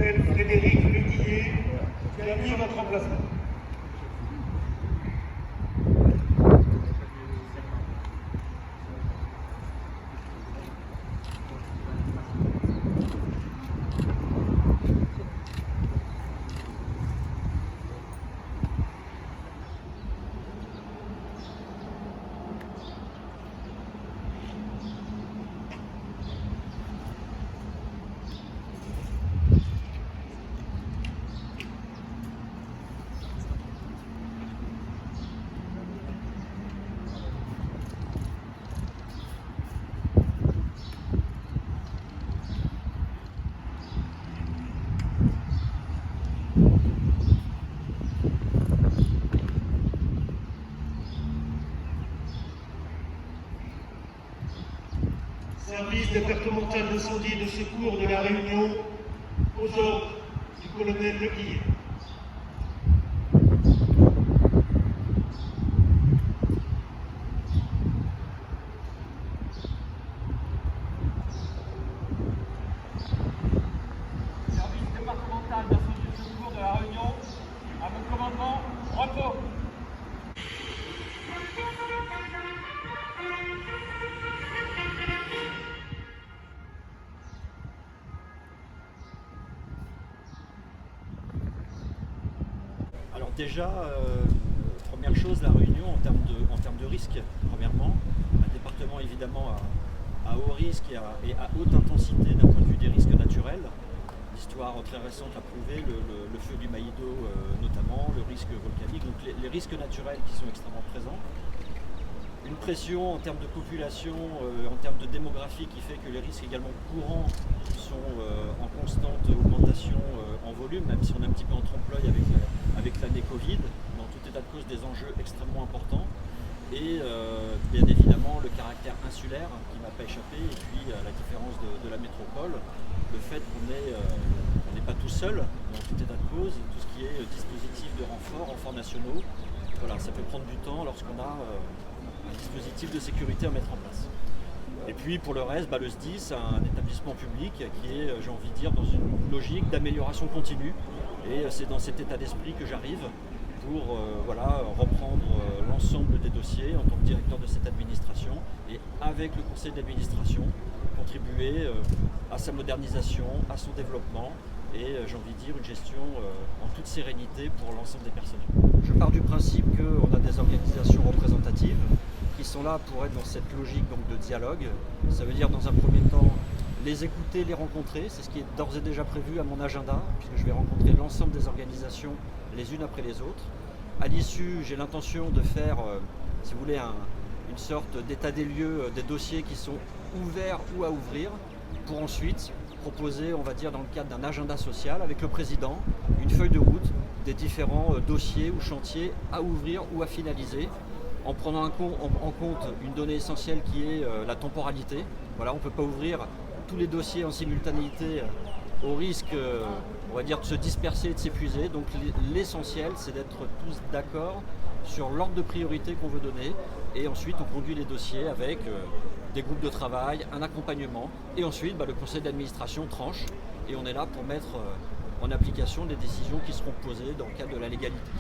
colonel Frédéric Leguillet qui a mis votre emplacement. Service départemental d'incendie et de secours de la Réunion, aux ordres du colonel Leguillet. Service départemental d'incendie et de secours de la Réunion, à mon commandement, repos. Alors déjà, première chose, la Réunion en termes de risque, premièrement, un département évidemment à haut risque et à haute intensité d'un point de vue des risques naturels. L'histoire très récente a prouvé le feu du Maïdo notamment, le risque volcanique, donc les risques naturels qui sont extrêmement présents. Une pression en termes de population, en termes de démographie qui fait que les risques également courants sont en constante augmentation en volume, même si on est un petit peu en trompe-l'œil avec l'année Covid, dans tout état de cause des enjeux extrêmement importants. Et bien évidemment le caractère insulaire qui ne m'a pas échappé, et puis à la différence de la métropole, le fait qu'on n'est pas tout seul dans tout état de cause, tout ce qui est dispositif de renforts nationaux, voilà, ça peut prendre du temps lorsqu'on a un dispositif de sécurité à mettre en place. Et puis pour le reste, le SDIS, c'est un établissement public qui est, j'ai envie de dire, dans une logique d'amélioration continue. Et c'est dans cet état d'esprit que j'arrive pour reprendre l'ensemble des dossiers en tant que directeur de cette administration et avec le conseil d'administration contribuer à sa modernisation, à son développement et j'ai envie de dire une gestion en toute sérénité pour l'ensemble des personnes. Je pars du principe qu'on a des organisations représentatives qui sont là pour être dans cette logique donc, de dialogue. Ça veut dire dans un premier temps les écouter, les rencontrer, c'est ce qui est d'ores et déjà prévu à mon agenda, puisque je vais rencontrer l'ensemble des organisations les unes après les autres. À l'issue, j'ai l'intention de faire, si vous voulez, une sorte d'état des lieux des dossiers qui sont ouverts ou à ouvrir, pour ensuite proposer, on va dire, dans le cadre d'un agenda social avec le président, une feuille de route des différents dossiers ou chantiers à ouvrir ou à finaliser, en prenant en compte une donnée essentielle qui est la temporalité. Voilà, on ne peut pas ouvrir tous les dossiers en simultanéité au risque, on va dire, de se disperser et de s'épuiser. Donc l'essentiel, c'est d'être tous d'accord sur l'ordre de priorité qu'on veut donner. Et ensuite, on conduit les dossiers avec des groupes de travail, un accompagnement. Et ensuite, le conseil d'administration tranche. Et on est là pour mettre en application les décisions qui seront posées dans le cadre de la légalité.